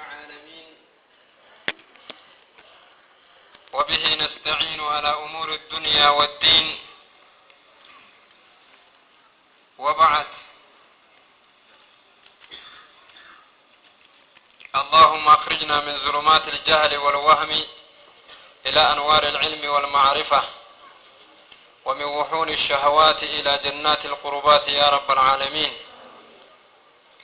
العالمين وبه نستعين على أمور الدنيا والدين وبعد. اللهم أخرجنا من ظلمات الجهل والوهم إلى أنوار العلم والمعرفة ومن وحول الشهوات إلى جنات القربات يا رب العالمين.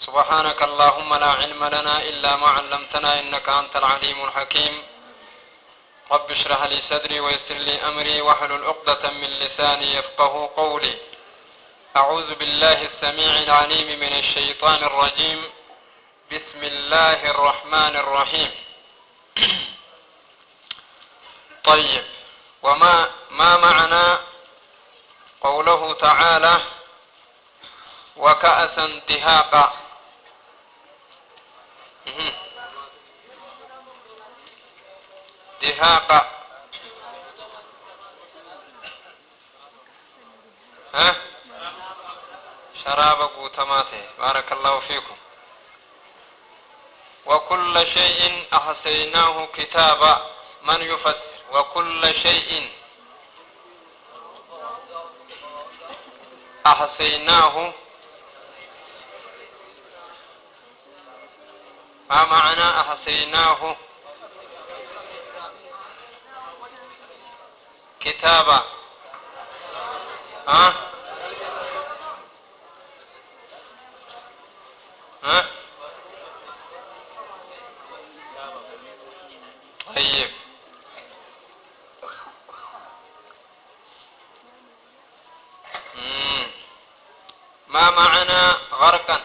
سبحانك اللهم لا علم لنا إلا ما علمتنا إنك أنت العليم الحكيم. رب اشرح لي صدري ويسر لي أمري واحلل عقدة من لساني يفقه قولي. أعوذ بالله السميع العليم من الشيطان الرجيم. بسم الله الرحمن الرحيم. طيب، وما معنى قوله تعالى وكأسا دهاقا؟ دهاقا شراب قوتماته. بارك الله فيكم. وكل شيء أحصيناه كتابا. من يفسر وكل شيء أحصيناه؟ ما معنى أحصيناه كتابا؟ طيب، ما معنى غرقا؟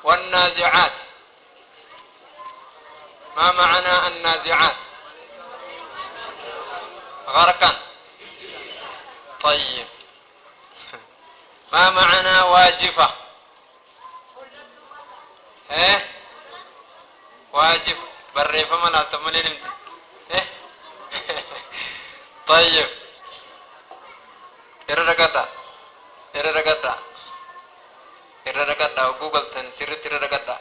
والنازعات. ما معنى النازعات؟ غرقا. طيب، ما معنى واجفة؟ واجف بريفة ملا تملين. طيب، إررقتا وجوجل تنسير تررقتا.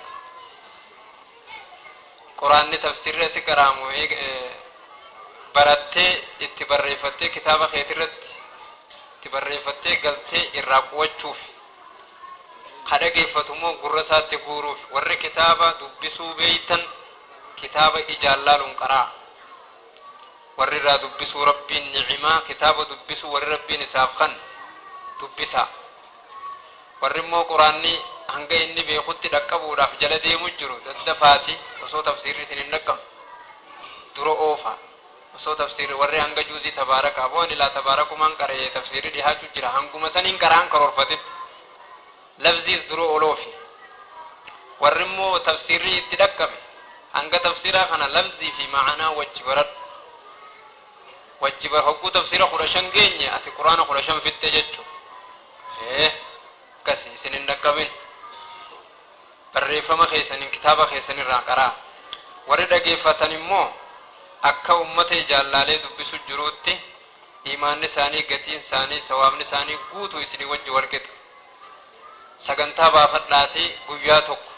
قرآن تفسير تكرامو براتي اتبريفتي كتابة خيترت اتبريفتي قلتي الرابوة خدقي فتمو قرصات تقوروف ور كتابة دبسو بيتا كتابة إجالال قراء ور را دبسو ربي النعمة كتابة دبسو ور ربي نسافخن دبسا ور مو قرآني hanga inni beekutti dhaqqabuudhaaf jala deemu jiru daddafaati osoo tafsiirri isin dhaqqabu dura oofa osoo tafsiirri warri hanga juuzii tabaaraka aboon ilaa tabaarakumaan qaree tafsiirri dhihaachuu jira hanguma saniin qaraan karoorfatin lafziis dura oloofi warri immoo tafsiirri itti dhaqqabe hanga tafsiiraa kana lafzii fi ma'anaa wajji bar hogguu tafsiira 15 geenye ati quraana 15 fitte jechuu kasi isin dhaqqabin barreeffama keessaniin kitaaba keessan irraa qaraa. warri dhageeffatan immoo akka ummata jaallaalee dubbisu jiruutti iimaanni isaanii gatiin isaanii sawaabni isaanii guutuu isinii wajji walqixa. sagantaa baafadhaati guyyaa tokko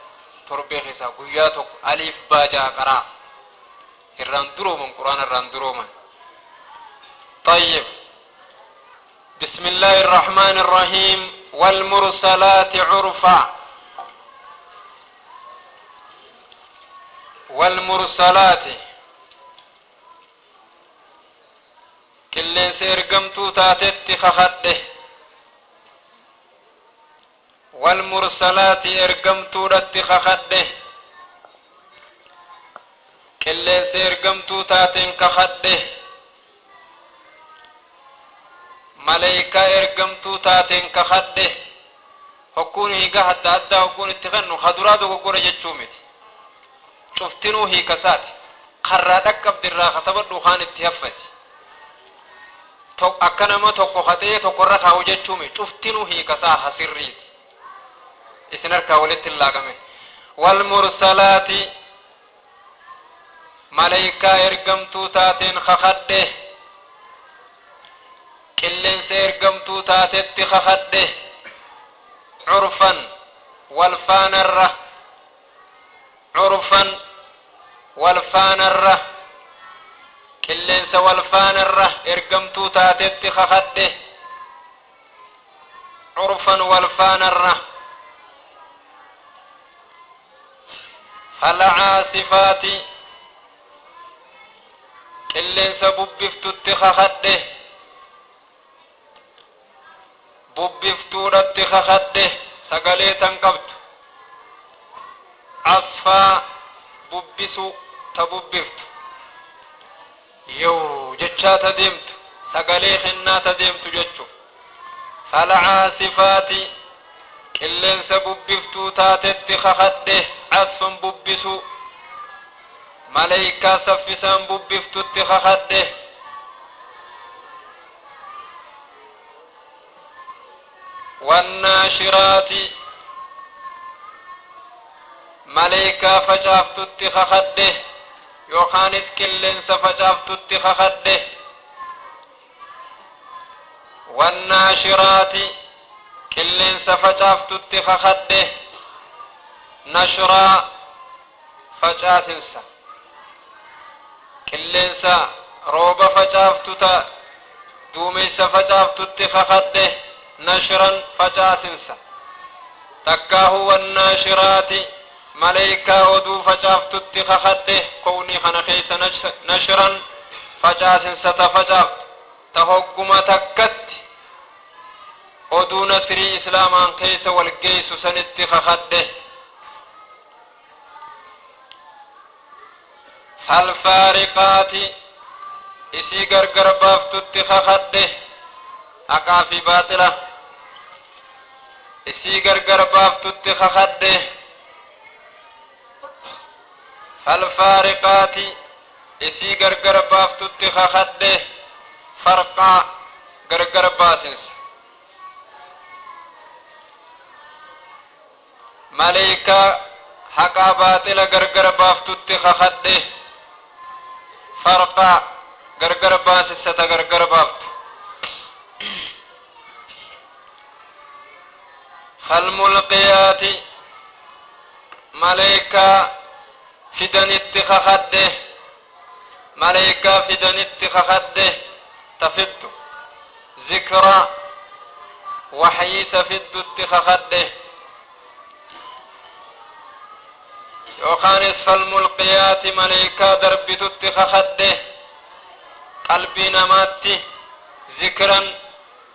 torbee keessaa guyyaa tokko aliif baajaa qaraa irraan durooman quraana irraan durooman. طيب، بسم الله الرحمن الرحيم. والمرسلات عرفا. والمرسلات كلين سيرقمتو تاتت خخده. والمرسلات ارقمتو رت خخده كلين سيرقمتو تاتن خخده. ملائكة ارقمتو تاتن خخده. حكون هيقا حتى أدى حكون اتخنو خدراتو قرى جتشومت شفتنو هي كسات خرادك عبد الله خطبت دوخان اتهفت أكنا ما توقو خطيه توقرة خاوجة شومي شفتنو هي كسا حسريت إسنر كاولت الله كمي. والمرسلات ملائكة ارقمتو تاتين خخده قلن سيرقمتو ergamtuu taatetti kakadhe curfan walfaanarra curfan walfaanarra qilleensa walfaanarra ergamtuu taatetti kakadhe curfan walfaanarra falcaasifaati qilleensa bubbiftutti kakadhe bubbiftuudhatti kakadhe sagalee tan qabdu asfaa bubbisu ta bubbiftu yoo jechaa ta deemtu sagalee kennaa ta deemtu jechu falcaasifaati qilleensa bubbiftuu taatetti kakadhe asfan bubbisu malaayikaa saffisaan bubbiftutti kakadhe wannaashiraati malaayikaa facaaftutti kakadhe yookaanis qilleensa facaaftutti kakadhe wannaashiraati qilleensa facaaftutti kakadhe nashraa facaasinsa qilleensa rooba facaaftuta duumeysa facaaftutti kakadhe nashran facaasinsa takkaahu wannaashiraati malaayikaa oduu facaaftutti kakadhe kownii kana keessa nashran facaasinsa ta facaaftu ta hogguma takkatti oduu nasrii islaamaan keessa walgeessu sanitti kakadhe falfaariqaati isii gargar baaftutti kakadhe haqaa fi baaxila isii gargar baaftutti kakadhe falfaariqaati isii gargar baaftutti kakadhe farqaa gargar baasinsa malaayikaa haqaa baaxila gargar baaftutti kakadhe farqaa gargar baasisata gargar baaftu falmulqiyaati malaayikaa fidanitti kakadhe malaayikaa fidanitti kakadhe tafiddu zikra waxyiisa fiddutti kakadhe yookaanis falmulqiyaati malaayikaa darbitutti kakadhe qalbii namaatti zikran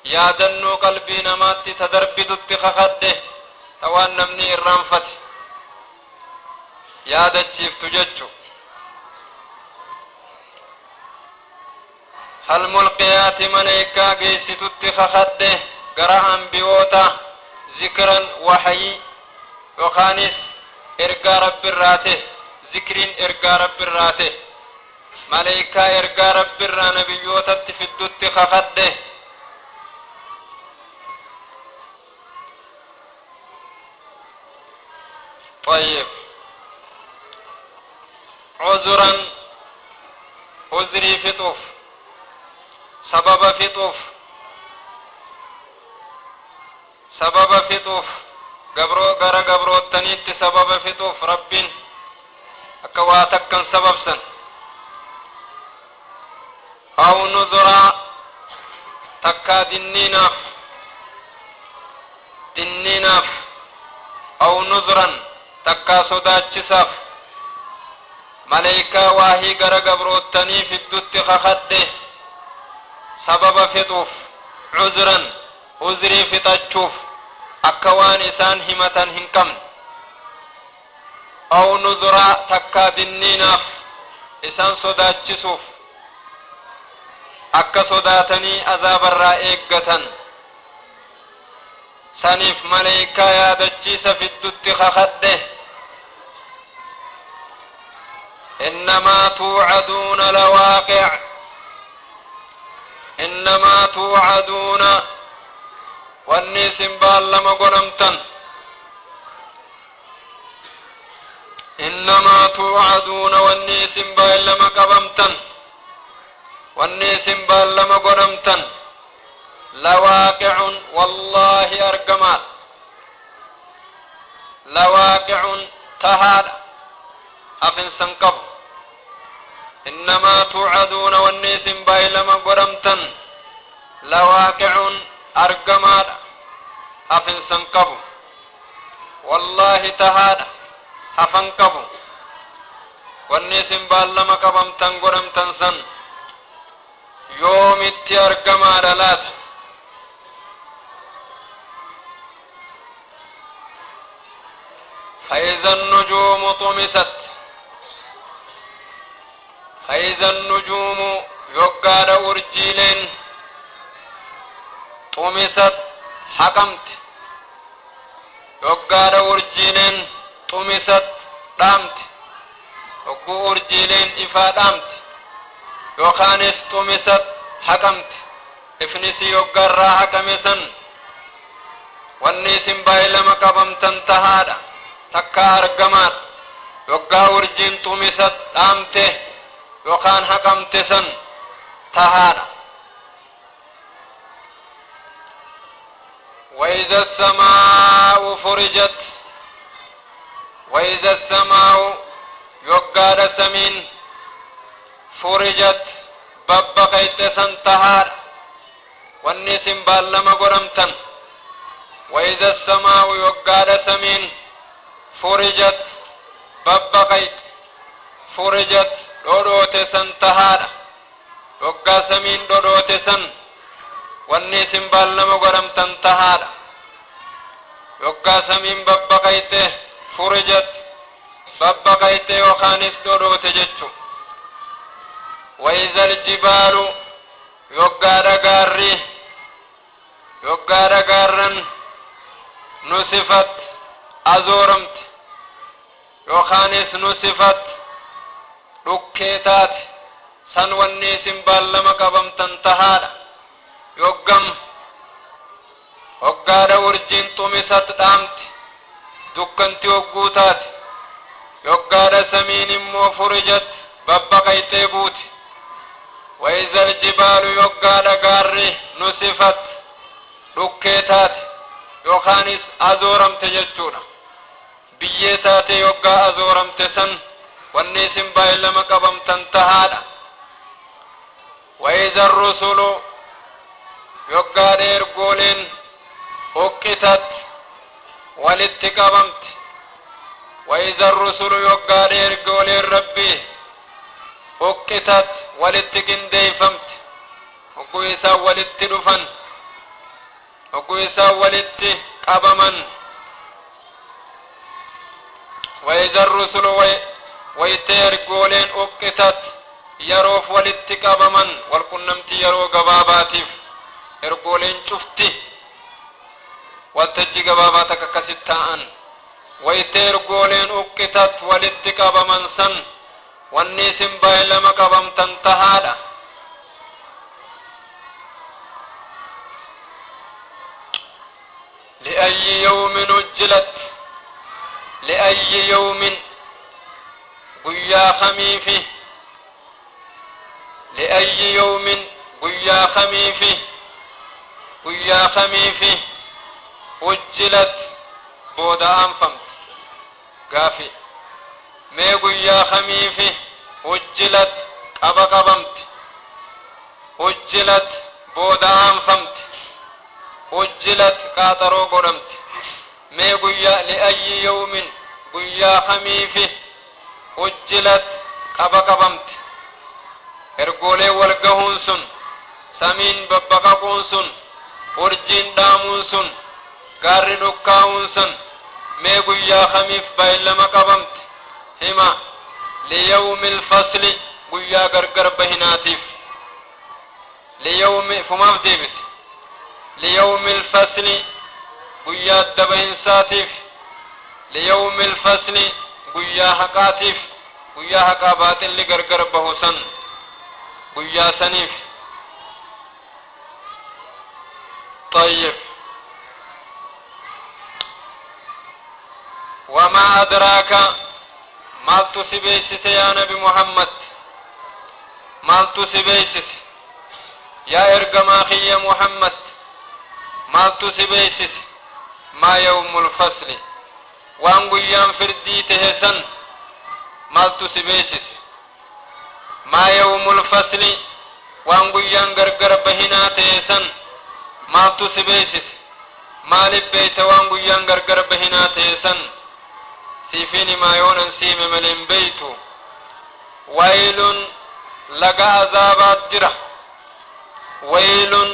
yaadannoo qalbii namaatti ta darbitutti kakadhe ta waan namni irraanfate yaadachiiftu jechu falmulqiyaati malaayikaa geessitutti kakadhe gara ambiyoota zikran waxyi yookaanis ergaa rabbirraate zikriin ergaa rabbirraate malaayikaa ergaa rabbirraa nabiyyootatti fiddutti kakadhe طيب عذرا عذري فطوف سبب فطوف قبرو غرا قبرو تنيت سبب فطوف رب أكواتك كان سبب سن أو نذرا تكا دنيناف أو نذرا تكا صداتشساف ملائكة واهي غرا قبرو تني في الدت خخده سبب فطوف عذرا عذري فطاچوف أكوان إسان همتان هنكم أو نذرا تكا دنيناف إسان صداتشسوف أكا صداتني أذاب الرائقة سنف ملائكة يادجيس في الدت خخده إنما توعدون لواقع إنما توعدون والنسم بالما قنمتن إنما توعدون والنسم بالما قبمتن والنسم بالما قنمتن لواقع والله أرجمال لواقع تهاد أفن سنقب إنما توعدون والنيس بايلما قرمتن لواقع أرجمال أفن سنقب والله تهاد أفنقب والنيس بايلما قبمتن قرمتن سن يوم اتيارجمال لات فإذا النجوم طمست فإذا النجوم يقال أرجيلين طمست حكمت يقال أرجيلين طمست دامت يقو أرجيلين إفا دامت يوخانس طمست حكمت إفنسي يقال را حكمسن والنيسم بايلما قبمتن تهادا takka argamaan yoggaa urjiin xumisat dhaamte yookaan haqamte san tahaadha. وإذا السماء فرجت وإذا السماء يقال سمين فرجت ببقيت سن تهاد والنسم بالما قرمتن وإذا السماء يقال سمين فرجت ببقيت فرجت دودوت سن تهادا يوغا سمين دودوت سن والنسم بالما غرمتن تهادا يوغا سمين ببقيت فرجت ببقيت وخانس دودوت جچو وإذا الجبال يوغا رغارن نصفت أزورمت يوخانس نصفت ركيتات سن والنيسم بالما قبمتن تهادا يوغم وقادا ورجين طمست دامت دكنتي وقوتات يوغادا سمين مو فرجت ببقيت بوت وإذا الجبال يوغادا غاري نصفت ركيتات يوخانس أزورمت ججونا بيتاتي يوغا أزورمت سن والنسم بايلما قبمتن تهادا وإذا الرسل يوغا دير قولين أقتت والاتقبمت وإذا الرسل يوغا دير قولين ربي أقتت والاتقن ديفمت وقويسا والاتدفن وقويسا والاتقبمن وإذا الرسل ويتير قولين أقتت يروف والاتقابمن والقنمت يرو قباباتف إرقولين شفتي والتجي قباباتك كستان ويتير قولين أقتت والاتقابمن سن والنسم بايلما قبمتن تهادا لأي يوم أجلت لأي يوم قيا خميفي لأي يوم قيا خميفي أجلت بودا أنفمت قافي مي قيا خميفي أجلت قبمت أجلت بودا أنفمت أجلت قاطرو قرمت مي قيا لأي يوم قيا خميفي أجلت قبمت ergolee wal gahuun sun samiin babbaqaquun sun urjiin dhaamuun sun gaarri dhukkaa'uun sun mee guyyaa kamiif baay'ilama qabamte hima liyawmil fasli guyyaa gargar bahinaatiif liyawmi fumaaf deebise liyawmil fasli guyyaa adda bahinsaatiif liyawmil fasli guyyaa haqaatiif guyyaa haqaa baaxilli gargar bahu san guyyaa saniif طيب وما أدراك ما تسبيسس يا نبي محمد ما تسبيسس يا إرقما خي محمد maaltu si beeksise maa yawmul fasli waan guyyaan firdii tahe san maaltu si beeksise maa yawmul fasli waan guyyaan gargar bahinaa tahe san maaltu si beeksise maalif beeyta waan guyyaan gargar bahinaa tahe san siifini maayoonan siime maleen beeytu waylun laga azaabaat jira waylun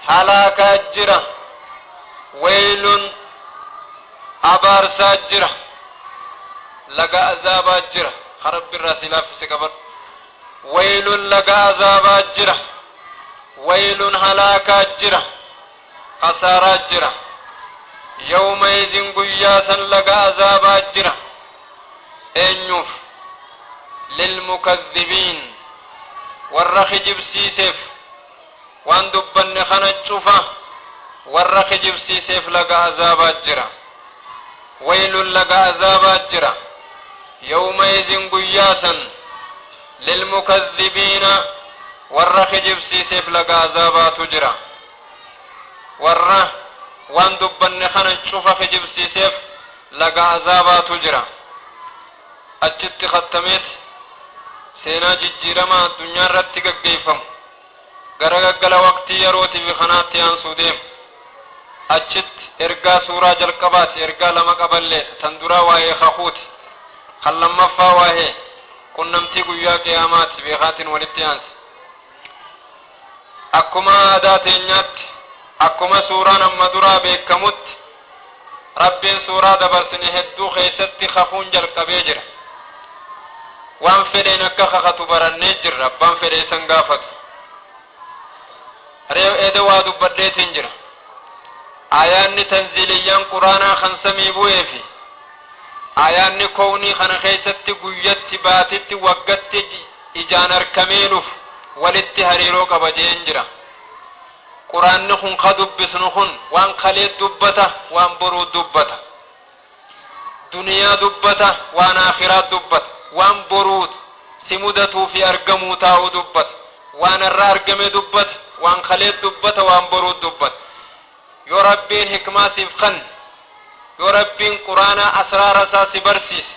halaakaa jira waylun abaarsaa jira laga azaabaat jira harabbiirraa si laaffise qaban waylun laga azaabaat jira waylun halaakaa jira khasaaraa jira yawmaidin guyyaa san laga azaabaa jira eenyuuf lilmukazzibiin warra kijibsiiseef waan dubbanne kana cufa warra kijibsiiseef laga azaabaa jira waylun laga azaabaa jira yawmaidin guyyaa san lilmukazzibiina warra kijibsiiseef laga azaabaatu jira warra waan dubbanne kana cufa kijibsiiseef laga azaabaatu jira achitti khattameet seenaa jijjiiramaa addunyaa irratti gaggeeffamu gara gaggala waqtii yerootii fi kanaatti aansuu deemu achitti ergaa suuraa jalqabaati ergaa lama qaballee tan duraa waa'ee kakuuti kan lammaffaa waa'ee qunnamtii guyyaa qiyaamaati beekaatiin walitti aanse akkuma aadaa teenyaatti akkuma suuraan amma duraa beekamutti rabbiin suuraa dabarsine hedduu keessatti kakuun jalqabee jira waan fedheen akka kakatu barannee jirra abbaan fedhee san gaafatu reew eeda waa dubbadheetiin jira ayaanni tanziiliyyaan quraanaa kan samii bu'ee fi ayaanni kownii kana keessatti guyyatti baatitti waggatti ijaan arkamee dhufu walitti hariiroo qaba jeen jira quraanni kun ka dubbisnu kun waan kalee dubbata waan boruu dubbata duniyaa dubbata waan akhiraa dubbata waan boruut si mudatuu fi argamuu taa'uu dubbata waan irraa argame dubbata waan kalee dubbata waan boruu dubbata yoo rabbiin hikmaa siif kan yoo rabbiin quraana asraara isaa si barsiise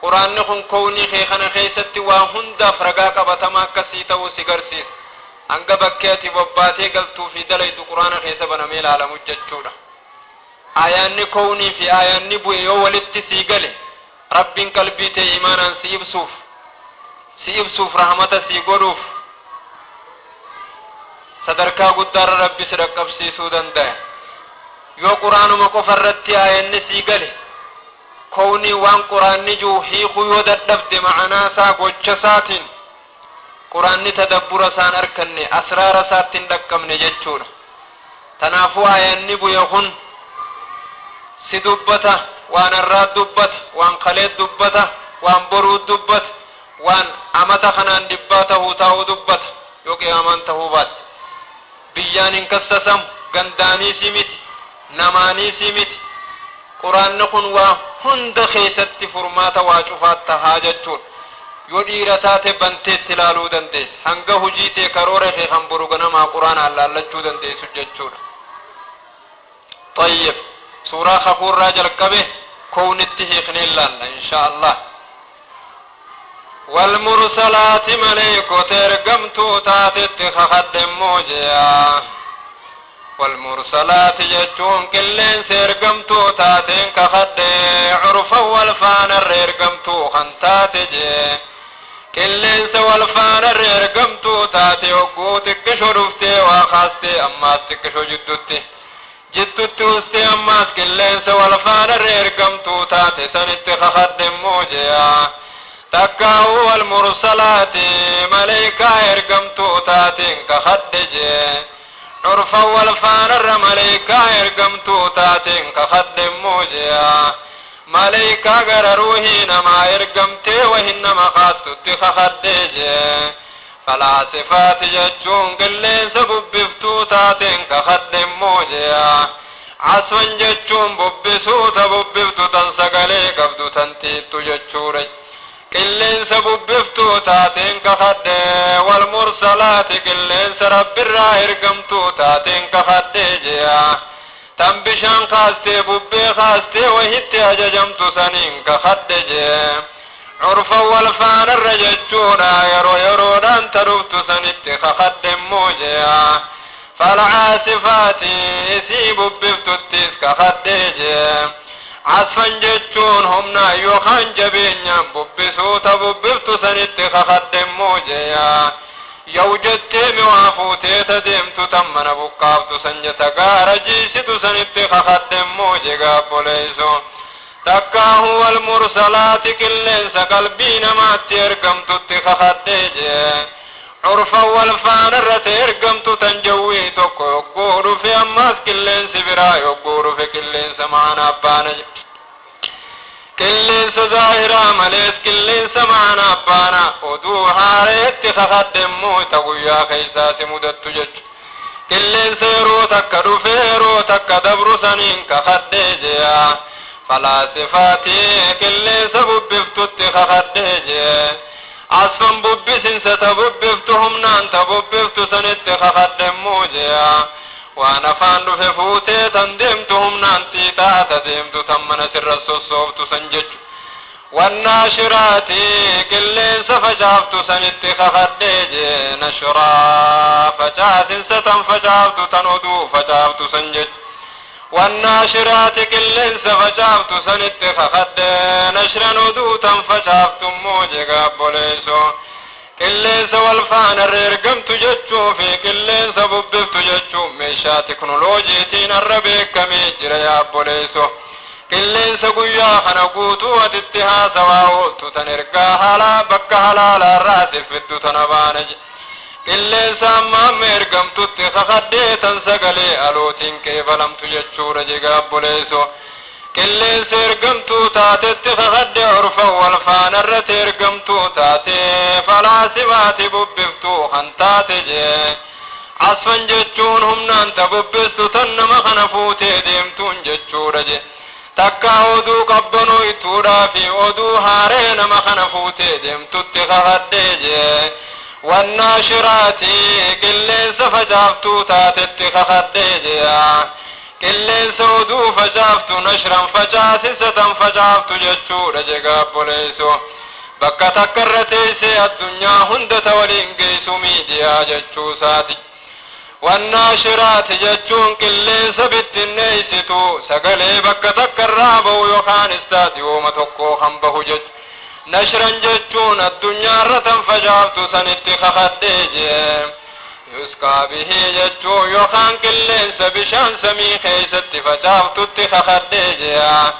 quraanni kun kownii kee kana keessatti waan hundaaf ragaa qabatamaa akkasii ta'uu si garsiisa hanga bakkee ati bobbaatee galtuu fi dalaytu quraana keessa banamee ilaalamu jechuudha ayaanni kownii fi ayaanni bu'e yoo walitti sii gale rabbiin qalbii ta'e imaanaan si ibsuuf rahmata sii godhuuf sadarkaa guddaarra rabbi si dhaqqabsiisuu danda'a yoo quraanuma qofa irratti ayaanni sii gale kownii waan quraanni jiru hiikuu yoo dadhabde ma'anaa isaa gocha isaatiin quraanni tadabbura isaan arkanne asraara isaattiin dhaqqabne jechuudha tanaafuu ayaanni bu'e kun si dubbata waan irraa dubbata waan kalee dubbata waan boruu dubbata waan amata kanaan dhibbaa ta'uu taa'uu dubbata yoo qiyaamaan ta'uu baate biyyaan hin kassasamu gandaaniisii miti namaaniisii miti quraanni kun waa hunda keessatti furmaata waa cufaat tahaa jechuudha yoo dhiira taate banteetti ilaaluu dandeesse hanga hujii tee karoora kee kan boru ganamaa quraanaan laallachuu dandeessu jechuudha طيب سورة خفور راجل كبه كونته خنيل الله إن شاء الله والمرسلات مليكو ترقمتو تاتت خخدم موجيا والمرسلات جتون كلين سرقمتو تاتين كخد عرفا والفان الرقمتو خنتات جي كلين سوالفان الرقمتو تاتي وقوتك شرفتي وخاستي أماتك شو جدتي جدتو استي أماس كلين سوالفان الرقمتو تاتي سنت خخدم موجيا تكاو والمرسلات ملائكة ارقمتو تاتين كخد جي عرفا والفان الرملائكة ارقمتو تاتين كخد موجيا ملائكة غرروهي نما ارقمتي وهنما خاتو تخخد جي فالعاصفات ججون قلين سببفتو تاتين كخد موجيا عصفا ججون ببسو تببفتو تنسقلي قبدو تنتيتو ججوري قلين سببفتو تاتين كخد والمرسلات قلين رب الراهر قمتو تاتين كخديجيا تنبشان خاستي ببي خاستي وهيتي أججمتو سنين كخديجيا عرفا والفان الرججونا يرو يرودان تربتو سنتي خخدم موجيا فالعاصفات يسيب بفتو التيس كخديجيا عصفا جتون همنا يوخان جبينيا ببسو تببفتو سنتي خخدم موجيا يوجدتي موافوتي تدمتو تمن بقافتو سنجتا غارجيستو سنتي خخدم موجيا بوليسو تكا هو المرسلات كلين سقلبين ما تيرقمتو تخخديجي عرفا والفان الرتيرقمتو تنجوي توكو يقورو في أماس كلين سبرا يقورو في كلين سمعنا بانج كلين سظاهرا مليس كلين سمعنا بانا ودو هاريت تخخدمو تقويا خيسات مدتو جج كلين سيرو تكا دفيرو تكا دبرو سنين كخديجي فلاسفاتي كل سبب بفتت خخديجي عصفا ببسن ستببفتهم نان تببفت سنت خخدم موجيا وانا فاندو في فوتي تندمتهم نان تيتا تدمت تمن سر الصوفت سنجج والناشرات كل سفجافت سنت خخديجي نشرا فجات ستن فجافت تنودو فجافت سنجج والناشرات كلين سفجافت سنت خخد نشرا ندوتا فجافت موجقا بوليسو كلين سوالفان الرقمت ججو في كلين سببفت ججو ميشا تكنولوجي تين الربيك ميجر يا بوليسو كلين سقويا خنقوتو ودتها سواهو تتنرقا حالا بكا حلالا راسف فدو تنبانج كلين ساما ميرقمتو تخخدي تنسقلي ألوتين كيف لم تججور جيقا بوليسو كلين سيرقمتو تاتي تخخدي عرفا والفان الرتيرقمتو تاتي فلاسبات ببفتو خنتاتي جي عصفا ججون هم نانت ببستو تنم خنفوتي ديمتون ججور جي تكا ودو قبنو يتورا في ودو هارين مخنفوتي ديمتو تخخدي جي والناشرات كلين سفجافتو تاتت خخديجيا كلين سودو فجافتو نشرا فجاسسة فجافتو ججو رجقا بوليسو بكا تكرتيسي الدنيا هند تولين قيسو ميديا ججو ساتي والناشرات ججون كلين سبت النيستو سقلي بكا تكرابو يخان استاتي ومتوكو خنبه جج نشرا ججون الدنيا رتن فجافت سنت خخديجي يسقى به ججو يخان كلين سبشان سمي خيست فجافت خخديجي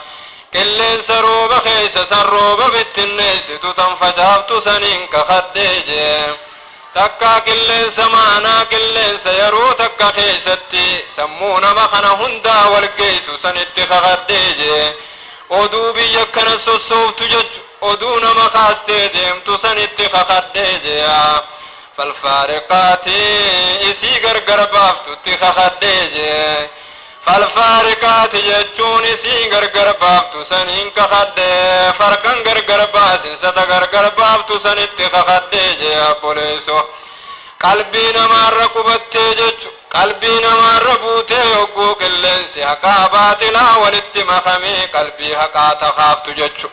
كلين سروب خيس سروب بالتنيس تتن فجافت سنين كخديجي تكا كلين سمانا كلين سيرو تكا خيستي سمونا مخنا هندا والقيس سنت خخديجي ودو بيكنا السوف تجج ودون مخاستي ديمتو سنت خخديجي فالفارقات اسي غرغر بافتو تخخديجي فالفارقات ججون اسي غرغر بافتو سنين كخدي فرقن غرغر باسن ستا غرغر بافتو سنت خخديجي بوليسو قلبي نمار قبتي جج قلبي نمار بوتي يوغو كلنسي حقا باطلا ولتمخمي قلبي حقا تخافت جج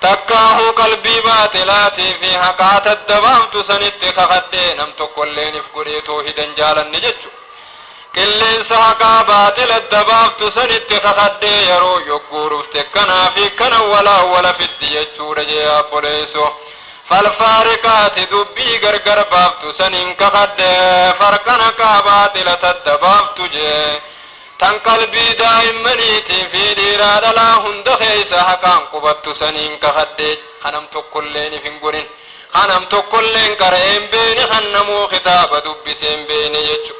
تكاه قلبي باطلاتي في حقا تدبامت سنت خخدي نمت كلين فقريتو هدن جالا نجج كلين سحقا باطل الدبامت سنت خخدي يرو يوغو رفتكنا في كنا ولا في الديجو رجيا بوليسو فالفارقات دبي غرغر بافتو سنين كخد فرقنا كاباطلة الدبافتو جي تن قلبي دائمنيتي في ديراد لا هند خيس حقان قبطو سنين كخد خنمتو كلين فنقرين خنمتو كلين كرئين بيني خنمو خطاب دبسين بيني يجو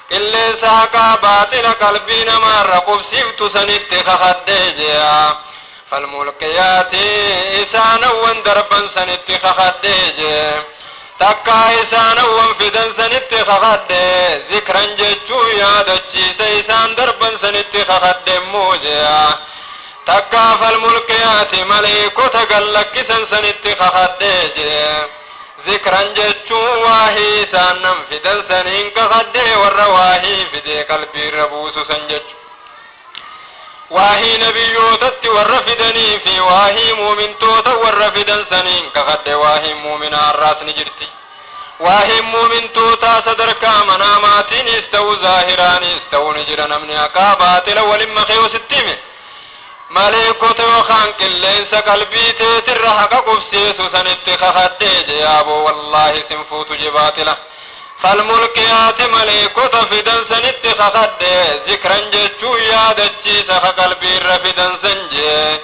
كلين ساقا باطل قلبي نمار قبسيفتو سنت كخد جي فالملقيات إسانا وندربا سنت خخديجي تكا إسانا وانفدا سنت خخدي ذكرا ججو يادجي سيسان دربا سنت خخدي موجي تكا فالملقيات مليكو تقلق سنت خخديجي ذكرا ججو واهي سانم فدا سنين واهي نبيوتت ورفدني في واهي مؤمن توت ورفدن سنين كخد واهي مؤمن الراس نجرتي واهي مؤمن توتا صدرك مناماتين استو ظاهران استو نجرن من عقابات الاول مخيو ستيمه ملائكة وخانك الليس قلبي تيتر حق قفسيس سنت خخد جيابو والله سنفوت جباتلا فالملكيات ملائكة فدن سنت خخد ذكرا جتشو يادتشي سخ قلبي رفدن سنجي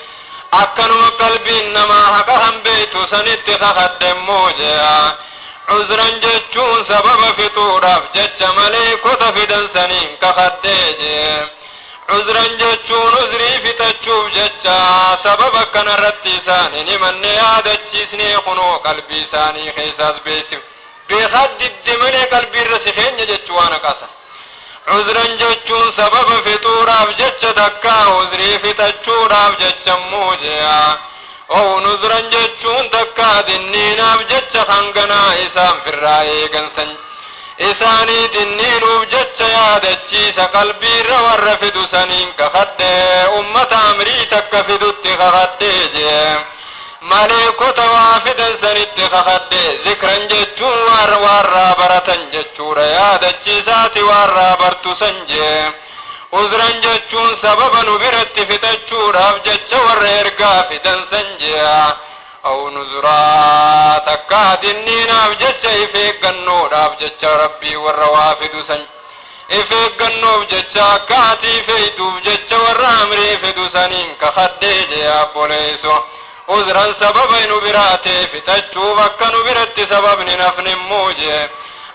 أكنو قلبي إنما حق هم بيتو سنت خخد موجيا عذرا جتشون سبب فطوراف جتش ملائكة فدن سنين خخد جي عذرا جتشون عذري فتشوف جتشا سبب كان رتيساني نمن يادتشيسني خنو قلبي ساني خيساس بيسم بخد الدمني قلبي رسخين جتشوانا قاسا عذرا جتشون سبب فطوراف جتش دكا عذري فتشوراف جتش موجيا او نذرا جتشون دكا دنيناف جتش خنقنا إسام في الرأي قنسن إساني دنين وبجتش يادتشيس قلبي روار فدو سنين كخد أمة أمري تكفدو اتخخد جي ملكو وافدا سنت خخد ذكرا جتشون وار برتن جتشور يادتشيسات وار برتو سنجي عذرا جتشون سببا نبرت فتشور أفجتش ور إرقا فدن سنجي او نزرا تكاد النين افجج افيق النور افجج ربي والروافد سن افيق النور افجج كاتي فيدو افجج والرامري فدو سنين كخديج يا بوليسو عذرا سببين براتي فتجو فكنو برات سبب نفن موجي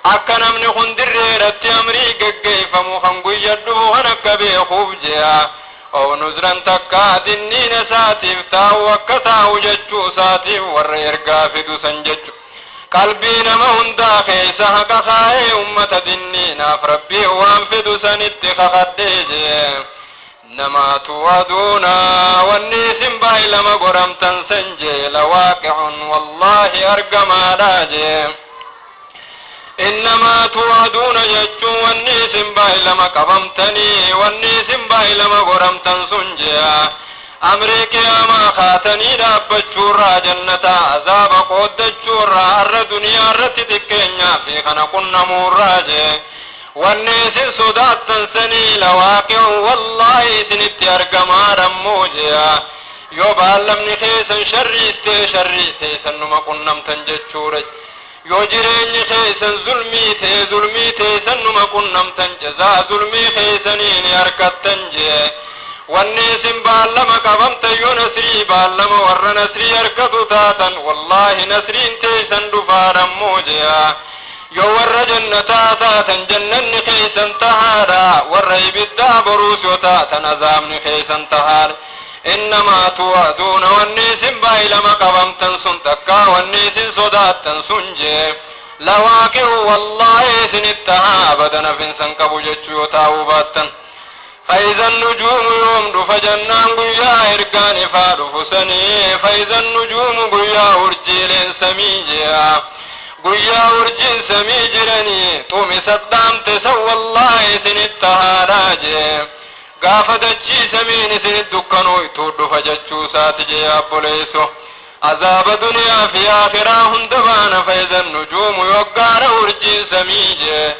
اكنا من خندر رتي امريكا كيف مخنقو يدو هنك بيخوف جيا او نزرا تكا دنين ساتف تاو وكتاو ججو ساتف ورئرقا فدو سنججو قلبي نما هندا خيسا حقا خاي امة دنين افربي وان فدو سنت خخديجي نما توادونا والنيسم باي لما قرمتن سنجي لواقع والله ارقم علاجي إنما توعدون جتشو والنيسم باي لما قبمتني والنيسم باي لما قرمتن سنجيا أمريكي أما خاتني دابتشورا جنة عذاب قودتشورا أر دنيا رتتكينيا في خنقن موراجي والنيسم صدات تنسني لواقع والله سنت أرقما رموجيا يوبال لمن خيسا شريستي سنما قنم تنجتشورج yoo jireenyi keessan zulmii teessan numa qunnamtan jazaa zulmii keessanii ni harkattan jee wanni isin baallama qabamta yoo nasrii baallama warra nasrii harkatu taatan wallaahi nasriin teessan dhufaadhammoo jea yoo warra jannataa taatan jannanni keessan tahaadha warra ibiddaa boruus yoo taatan azaabni keessan tahaadha إنما توعدون والنيسن باي لما قبمتن سن تكا والنيسن صداتن سنجي لواقع والله سنتها أبدا فنسن كبو جتشو تاوباتن فإذا النجوم يوم دفجنان قيا إرقان فادفسني فإذا النجوم قيا أرجيل سميجيا قيا أرجيل سميجرني تومي صدام تسوى الله سنتها راجي قافتشي سمين سن الدكانو يتود فجتشو ساتجي يا بوليسو عذاب دنيا في آخرة هندبان فإذا النجوم يوقار ورجين سميجي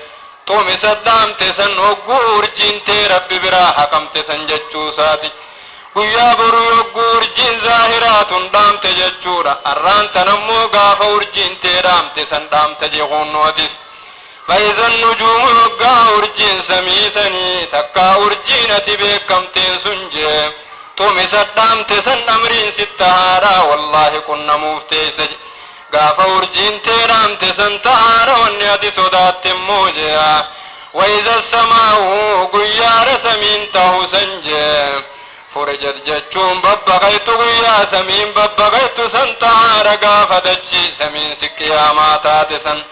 تومي صدام تسن وقو ورجين تي ربي برا حكم تسن جتشو ساتج قيا برو يوقو ورجين ظاهرات دام تجتشورا الران تنمو قاف ورجين تي رام تسن دام تجيغون ودس فإذا النجوم يوقع ورجين سميسني تكا ورجين تبكم تنسنجي تومي صدام تسن أمرين ستهارا والله كنا مفتيسج قاف ورجين تيرام تسن تهارا ونيادي صدات موجيا وإذا السماء قيار سمين تهو سنجي فرجت جتشون ببغيت قيا سمين ببغيت سن تهارا قاف دجي سمين سكيا ما تاتسن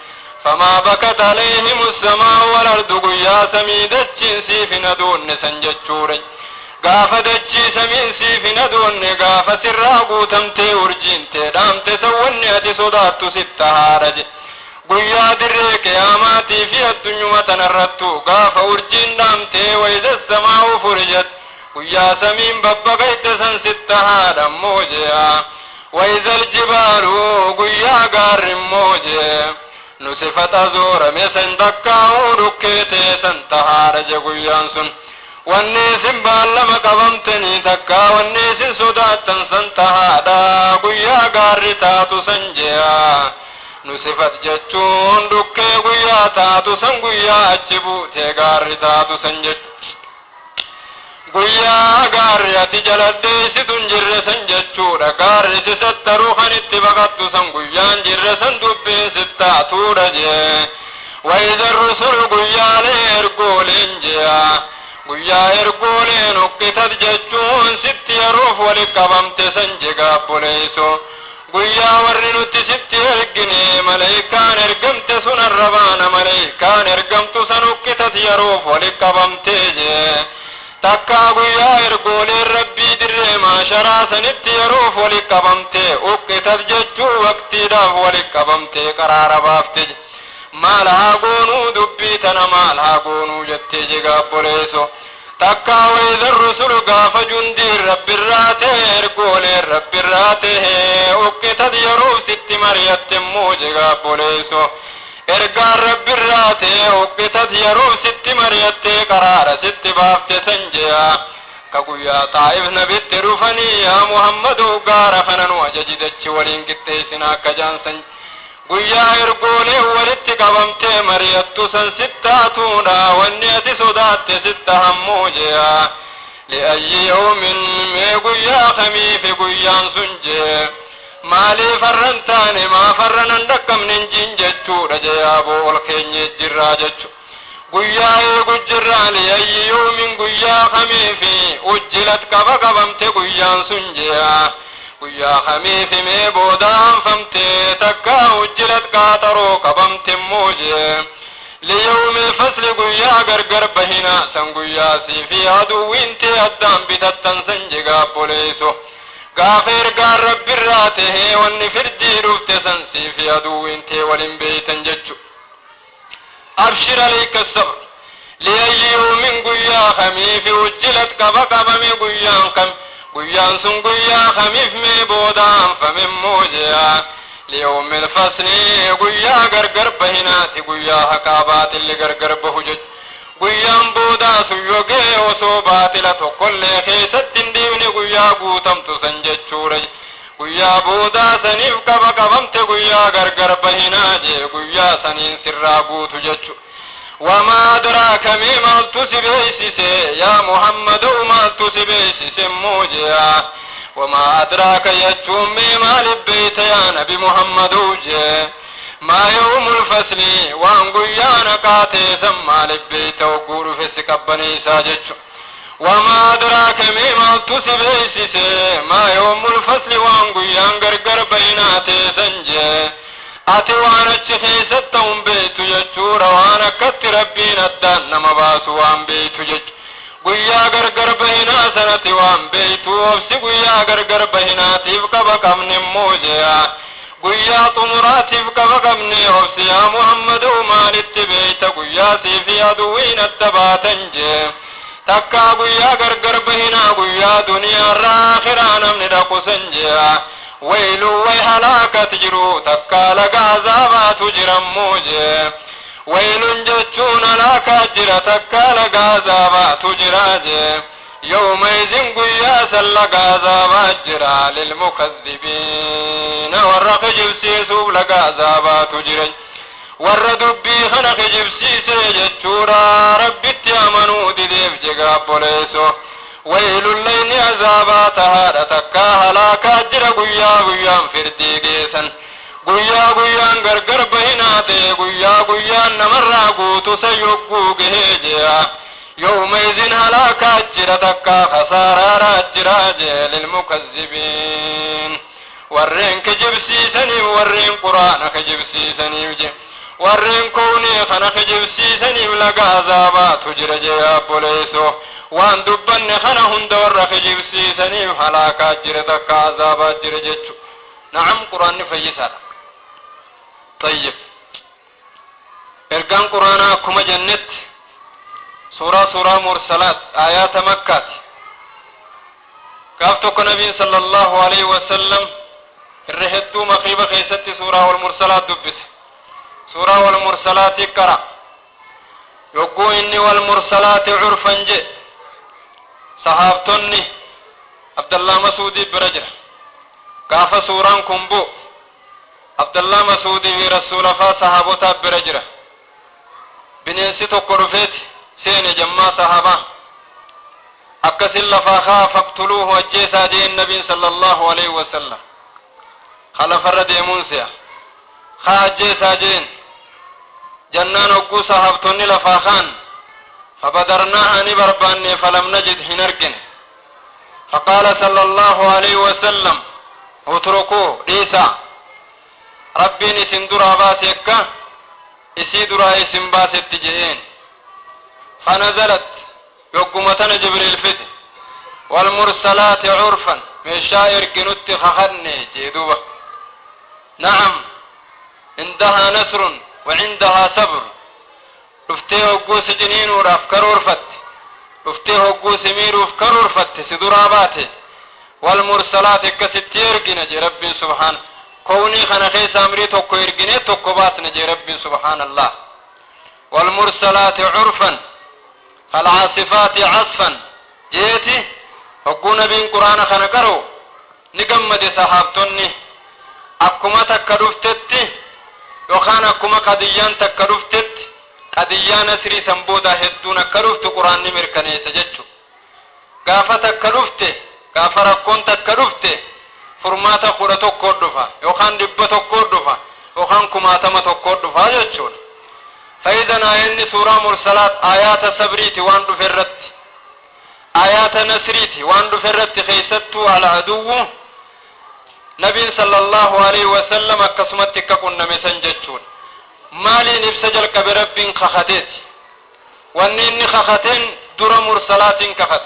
فما بكت عليهم السماء والأرض قيا سميدتشين سيفنا دون سنجتشوري قاف دجي سمين سيفنا دون قاف سراغو تمتي ورجين تدام تسوني أدي صدات ستهارج قيا دريك ياماتي في الدنيا تنرتو قاف ورجين دامتي وإذا السماء فرجت guyyaa samiin babbaqayte san sitta haadhan moojea وإذا الجبال guyyaa gaarri moojee nu sifata zoorame san takkaa'uu dhukkeetee san tahaadha je guyyaan sun wanni isin baallama qabamtanii takkaa wanni isin sodaattan san tahaadha guyyaa gaarri taatu san jea nu sifat jechuun dhukkee guyyaa taatu san guyyaa achi buutee gaarri taatu san jechu guyyaa gaarri ati jalattee isitun jirre san jechuudha gaarri si sattaruu kan itti baqattu san guyyaan jirre san dubbiin sittaatuudha jee وإذا الرسل guyyaalee ergooleen jea guyyaa ergooleen uqqitad jechuun sitti yeruuf walitti qabamte san jegaa boleeyso guyyaa warri nuti sitti ergine malaayikaan ergamte sun arrabaana malaayikaan ergamtu san uqqitad yeruuf walitti qabamte jee takkaa guyyaa ergooleen rabbii dirree maasharaa sanitti yeruuf walitti qabamte uqqitad jechuu waqtiidhaaf walitti qabamte qaraara baafte maal haa goonuu dubbii tana maal haa goonuu jettee jegaa boleeyso takkaa وإذا الرسل gaafa jundiin rabbirraa ta'e ergooleen rabbirraa ta'e uqqitad yeruuf sitti mari'atte immoo jegaa boleeyso ergaan rabbirraa ta'e uqqitad yeruuf sitti mari'atte qaraara sitti baafte san jea ka guyyaa Xaa'if nabitti dhufanii yaa Muhammadu gaara kana nu ajaji dachi waliin qixxeessina akka jaansan guyyaa ergoolee walitti qabamtee mari'attu san sittaatuudha wanni ati sodaatte sitta hammoo jea li'ayyi yawmin mee guyyaa kamiifi guyyaan sun jee maaliif har'an taane maaf har'an hin dhaqqabne jin jechuudha jeyaaboo ol keenye jirraa jechu guyyaa eegu jirraa li'ayyi yawmin guyyaa kamiifi ujjilat qabamte guyyaan sun jea guyyaa kamiifi mee boodaanfamte takkaa ujjilat qaaxaroo qabamte immoo jee liyawmi fasli guyyaa gargar bahina san guyyaa siifi aduwwiinte addaan bitattan san jegaa boleeyso gaafa ergaan rabbirraa tahee wanni firdii dhufte san siifi aduwwiinte walin beeytan jechu abshir alayka sabr li'ayyi yawmin guyyaa kamiifi ujjilat qabame guyyaan kam guyyaan sun guyyaa kamiif mee boodaanfame immoo jea ليوم الفصل guyyaa gargar bahinaati guyyaa haqaa baatilli gargar bahu jechu guyyaan boodaa sun yogee osoo baatila tokkollee keessatti hin dhiibne guyyaa guutamtu san jechuudha guyyaa boodaa saniif qabamte guyyaa gargar bahinaa jee guyyaa saniin sirraa guutu jechu وما أدراك مما تسبيسسي يا محمد ما تسبيسسي موجيا وما أدراك يجوم مما لبيت يا نبي محمد وجه ما يوم الفصل وانقيانا قاتي سما لبيت وقول في سكبني ساجج وما أدراك مما تسبيسسي ما يوم الفصل وانقيان قرقر بيناتي سنجي ati waan achi keessatti hun beeytu jechuudha waan akkatti rabbiin addaan nama baasu waan beeytu jechu guyyaa gargar bahinaa sanatti waan beeytu obsi guyyaa gargar bahinaatiif qabne immoo jea guyyaa xumuraatiif qabne obsi yaa Muhammadu maalitti beeyta guyyaasii fi aduwwiin adda baatan jee takkaa guyyaa gargar bahinaa guyyaa duniyaarraa akhiraa namni dhaqu san jea ويل ويهلاكت جرو تكال غازابات جرم موجه ويل جتون لاك جر تكال غازابات جراجه يومئذ قياس لغازابات جرا للمكذبين ورق جبسيسوب لغازابات جرج وردبي خنق جبسيسي جتورا ربت يامنو ديف جغاب بوليسو ويل الليل عذابات هذا تكا هلاكا جرى قيا فردي قيسا قيا غرغر بهناتي قيا نمرا قوتو سيقو قهيجيا يومئذ هلاكا جرى تكا خسارا جراجي للمكذبين ورين كجبسيسني ورين قرآن كجبسيسني ورين كوني خنا كجبسيسني لغا عذابات جرى جيا بوليسو وان دبن خنا هند ورخ جبسيسني هلاكا جرتك عذابات جرجت نعم قرآن فيسار طيب ارقان قرآن كما جنت سورة مرسلات آيات مكة قافتك نبي صلى الله عليه وسلم الرهدو مقيبة خيستي سورة والمرسلات دبس سورة والمرسلات كرا يقول إني والمرسلات عرفا جئ صحابتني عبد الله مسعودي برجل قاف سوران كنبو عبد الله مسعودي برسول صحابته برجل بنيسي تقرفت سين جمع صحابه أكسل لفاخا فاقتلوه وجيسا دي النبي صلى الله عليه وسلم خلف الرد منسيا خاجيسا جين جنان وقو صحابتني لفاخان فبدرناها نبرباني فلم نجد هنرقن فقال صلى الله عليه وسلم اتركوه عيسى ربي نسن درا باسيكا اسي درا اسم باسي التجئين فنزلت يقومتنا جبريل فتح والمرسلات عرفا من شائر كنت خخرني جيدوبة نعم عندها نصر وعندها صبر رفتيه وقوس جنين ورافكر ورفت رفتيه وقوس مير وفكر ورفت سدراباته والمرسلات كستير جنجي رب سبحانه كوني خنخي سامري توكو يرجني توكو بات نجي رب سبحان الله والمرسلات عرفا فالعاصفات عصفا جيتي وقونا بين قرآن خنقروا نقمد صحابتني أكما تكرفتت يوخان أكما قديان تكرفتت قديان سري سنبودا هدون كرفت قرآن نمركني سجدشو قافة تكرفت قافة ركون تكرفت فرماتا خورتو كردفا يوخان دبتو كردفا يوخان كماتما تكردفا جدشون فإذا آيان سورة مرسلات آيات صبريتي واندو فرت آيات نسريتي واندو فرت خيستو على عدو نبي صلى الله عليه وسلم قسمتك كنا مسنجتون مالي نفسجل كبرب خختيت وانني خختين در مرسلات كخت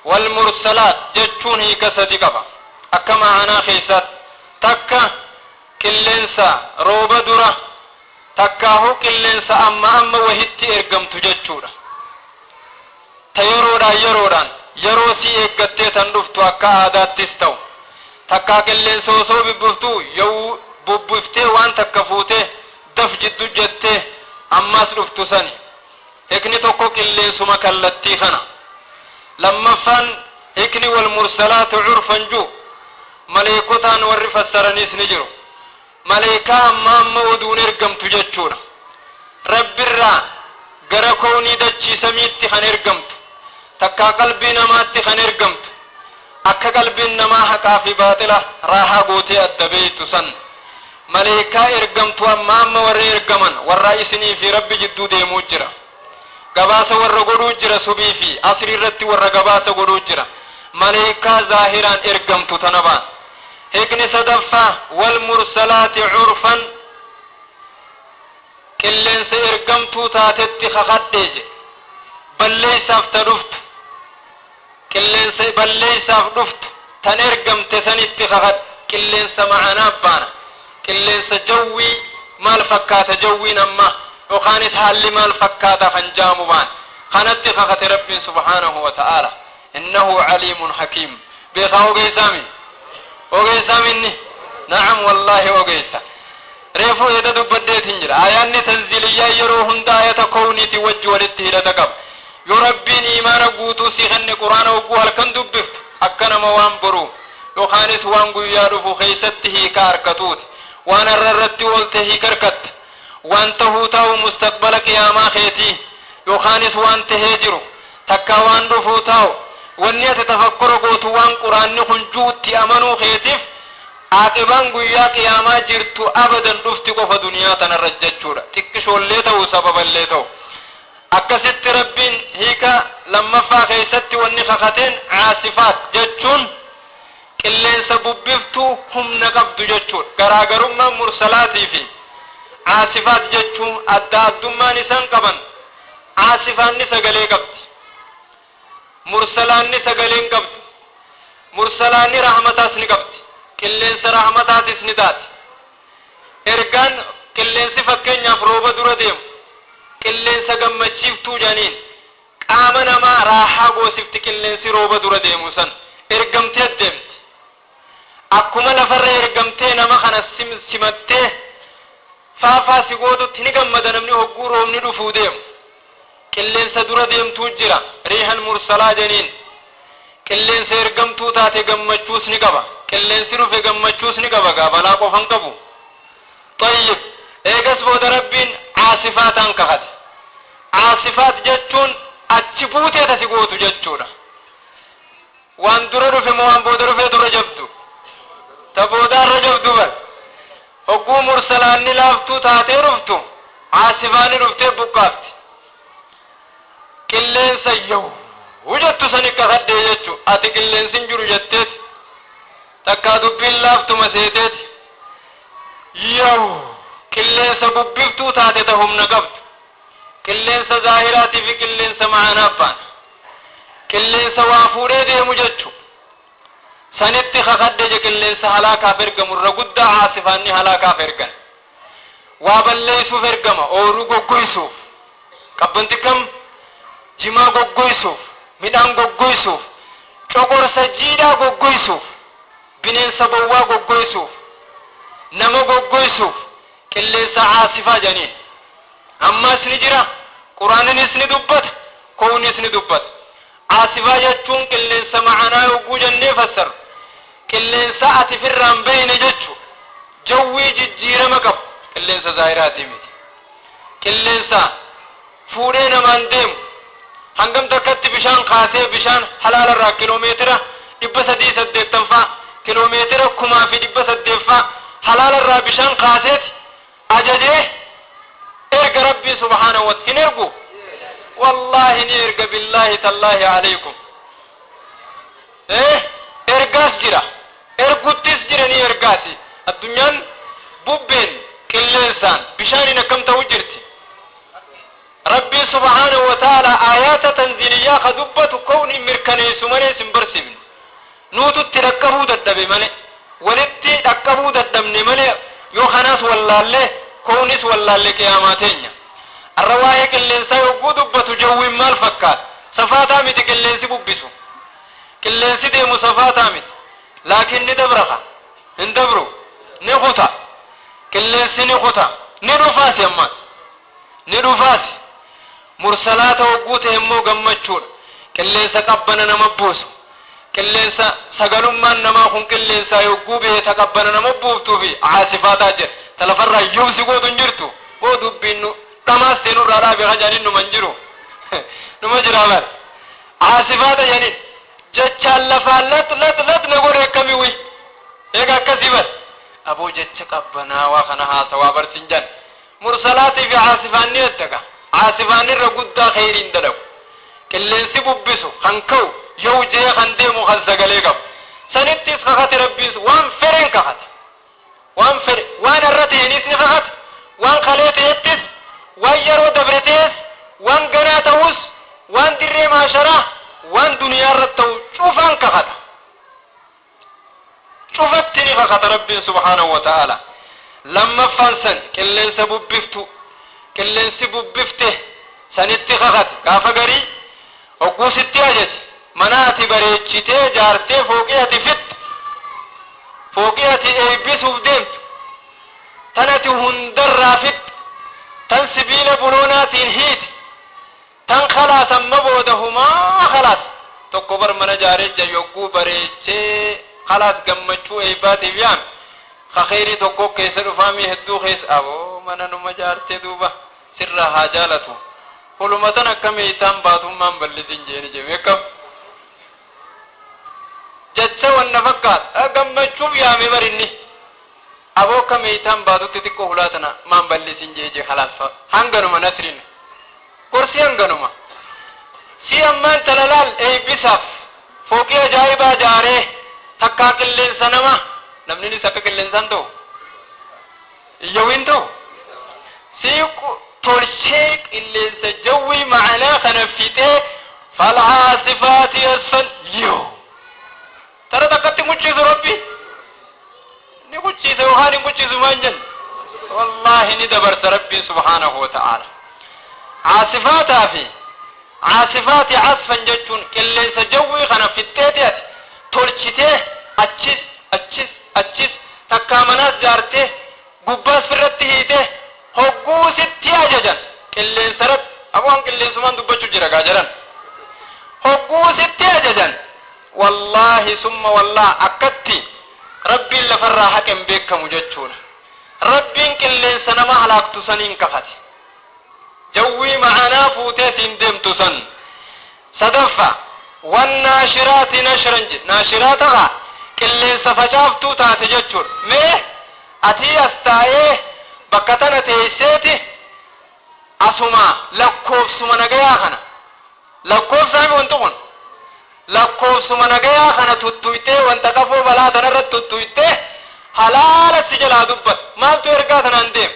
والمرسلات جتون هي كسدي كفا أكما أنا خيست تكا كلنسا روب درة تكاهو كلنسا أما وهيتي إرقمت جتشورا تيروران يروسي إقتي تندفتو أكا عادات تستو تكا كلنسو سو ببفتو يو ببفتي وان تكفوتي دف جدو جتي أما سلفتو سني إكني توكو كلنسو مكالتي خنا لما فان إكني والمرسلات عرفا جو ملائكتان ورف السرنيس نجرو ملائكة أما ودون إرقمت جتشورا رب الرا غرا كوني دجي سميت خن إرقمت تكا قلبي نمات خن إرقمت أكا قلبي نما حقا في باطلة راها قوتي الدبيت سن ملائكة إرقمت أما ور إرقمن والرئيسني في رب جدو دي موجرا قباسة ور قدو جرا سبي في أسري رت ور قباسة قدو جرا ملائكة ظاهران إرقمت تنبان هكني صدفة والمرسلات عرفا كلن سيرقمتو تاتت خخدج بل ليس افترفت كلن سي بل ليس افترفت تنرقمت سنت خخد كلن سمعنا بانا كلن سجوي مال فكات جوي نما وخانت حالي مال فكات خنجام بان خانت خخت رب سبحانه وتعالى إنه عليم حكيم بيخاو قيسامي وقيسا مني نعم والله وقيسا ريفو يددو بديت هنجر آياني تنزيليا يروهن داية كوني توجه ولده لتقب يربين إيمان قوتو سيخن قرآن وقوها لكن دبفت أكنا موان برو يخانس وانقو يارفو خيسته كاركتوت وانا الررد والته كركت وانتهو تاو مستقبل قياما خيتي يخانس وانته جرو تكا وان رفو تاو ونيت تفكر قوت وان قرآن خنجوت أمنو خيتف عاقبان قويا قياما جرتو أبدا رفتقو فدنيا تنرجت شورا تكشو الليتو سببا الليتو أكست ربين هيكا لما فاخيست والنخختين عاصفات جتشون كلين سببفتو هم نقبض جتشون قراقرما مرسلاتي في عاصفات جتشون أدى الدمان نسان قبن عاصفان نسقلي قبض مرسلان سقلين قبض مرسلان رحمتاس نقبض كلين سرحمتات اسندات ارقان كلين سفكين يفروب دور ديم كلين سقم شفتو جانين قامنا ما راحا قوسفت كلين سروب دور ديمو سن ergamtee deemti akkuma lafarra ergamtee nama kana simattee faafaa si gootutti ni gammada namni hogguu roobni dhufuu deemu qilleensa dura deemtuu jira riihan mursalaa jeniin qilleensa ergamtuu taate gammachuus ni qaba qilleensi dhufe gammachuus ni qaba balaa qofan qabu طيب eegas booda rabbiin caasifaataan kakate caasifaat jechuun achi buutee tasi gootu jechuudha waan dura dhufe moo waan booda dhufe dura jabdu ta boodaarra jabdu bal hogguu mursalaanni laaftuu taatee dhuftu caasifaani dhuftee buqqaafti qilleensa yoo wujattu sani kakadhee jechu ati qilleensin jiru jetteeti takkaa dubbiin laaftuma seeteeti yoo qilleensa bubbiftuu taate ta humna qabdu qilleensa zaahiraatii fi qilleensa ma'anaaf baana qilleensa waa fuudhee deemu jechu sanitti kakadhe je qilleensa halaakaaf ergamu irra guddaa caasifaanni halaakaaf ergan waa balleessuuf ergama ooruu goggoysuuf qabbanti kam jimaa goggoysuuf midhaan goggoysuuf coqorsa jiidhaa goggoysuuf bineensa bowwaa goggoysuuf nama goggoysuuf qilleensa caasifaa janiin ammas ni jira quraaninis ni dubbata kownis ni dubbata caasifaa jechuun qilleensa ma'anaa yogguu jennee fassaru qilleensa ati firraan beeyne jechu jawwii jijjiirama qabu qilleensa zaahiraatii miti qilleensa fuudhee namaan deemu hangam takkatti bishaan kaasee bishaan halaalarraa kiloomeetira 380 kiloomeetira 1800 halaalarraa bishaan kaaseeti ajajee erga rabbii subhaanahu wa ta'ala ergu wallahi ni erga billahi tallahi alaykum ergaas jira erguttis jira ni ergaasi addunyaan bubbeen qilleensaan bishaaniin akkam ta'u jirti rabbii subhaanahu wa ta'ala aayaata tanziiliyyaa ka dubbatu kowni mirkaneessu malee sin barsiifne nuututti dhaqqabuu dadhabe malee walitti dhaqqabuu dadhabne malee yoo kanaas wallaallee kownis wallaallee qiyaamaa teenya arra waa'ee qilleensaa yogguu dubbatu jawwiin maal fakkaata safaataa miti qilleensi bubbisu qilleensi deemu safaataa miti laakiin ni dabraqa hin dabru ni kuta qilleensi ni kuta ni dhufaasi ammas ni dhufaasi mursalaata hogguu ta'e immoo gammachuudha qilleensa qabbana nama buusu qilleensa sagalummaan namaa kun qilleensaa yogguu beeta qabbana nama buuftuu fi caasifaataa jira talafarraa yubsi gootu hin jirtu boo dubbiin nu dhamaas seenurraa dhaabe hajaanin numan jiru numa jiraa bar caasifaata janin jechaan lafaan lat na godhe akkamii wi eega akkasii bar aboo jecha qabbanaawaa kana haasawaa barsin jan mursalaatii fi caasifaanni eddaga caasifaanirra guddaa kheyriin dalagu qilleensi bubbisu kan ka'u yoo jee kan deemu kan sagalee qabu sanittis kakate rabbiis waan feren kakate waan fere waan irra ta'enis ni kakate waan kalee ta'ettis waan yeroo dabretees waan ganaa ta'us waan dirree maasharaa waan duniyaarra ta'u cufaan kakata cufatti ni kakata rabbiin subhaanahu wa ta'ala lammaffaan san qilleensa bubbiftu qilleensi bubbifte sanitti kakate gaafa garii hogguu sitti ajaje mana ati bareechitee jaartee fooqii ati fitte fooqii ati eebbisuuf deemtu tan ati hundarraa fitte tan sibiila buloonaatiin hiiti tan khalaas amma booda humaa khalaas tokko bar mana jaareja yogguu bareechee khalaas gammachuu eebbaatiif yaame ka kheyrii tokko keessa dhufaamii hedduu keessa aboo mana numa jaartee duuba sirraa haa jaalatu hulumatan akka meeytaan baatummaan ballisin jeeni jeme kam jecha wanna fakkaata gammachuuf yaame barinni aboo akka meeytaan baatutti xiqqoo hulaatana maan ballisin jeeje khalaas hanganuma nasrin kursi hanganuma si ammaan talalaal eebbisaaf fooqii ajaa'ibaa jaaree takkaa qilleensa nama namninis akka qilleensaan ta'u iyyawin ta'u si tolchee qilleensa jawwii ma'anaa kana fixee fal'aasifaati asfal yoo tara takkatti muchiisu rabbi ni muchiisa yookaan hin muchiisu maan jenna wallahi ni dabarsa rabbiin subhaanahu wa ta'ala caasifaataa fi caasifaati casfan jechuun qilleensa jawwii kana fixxeeti ati tolchitee achis takkaa manas jaartee gubbaas firratti hiitee hogguu sitti ajajan qilleensaratti aboon qilleensumaan dubbachuu jira gaa jedhan hogguu sitti ajajan wallaahi summa wallaa akkatti rabbiin lafarraa haqen beekamu jechuudha rabbiin qilleensa nama halaaktu saniin kafate jawwii ma'anaa fuuteetiin deemtu san sadaffa wannaashiraati nashran naashiraataha qilleensa facaaftuu taate jechuudha mee atii as taa'ee bakka tana teesseeti asuma lakkoofsuma nagayaa kana lakkoofsaami wanti kun lakkoofsuma nagayaa kana tuttuytee wanta qafoo balaa tanarratti tuttuytee halaala si jalaa dubbat maaltu ergaa tanaan deem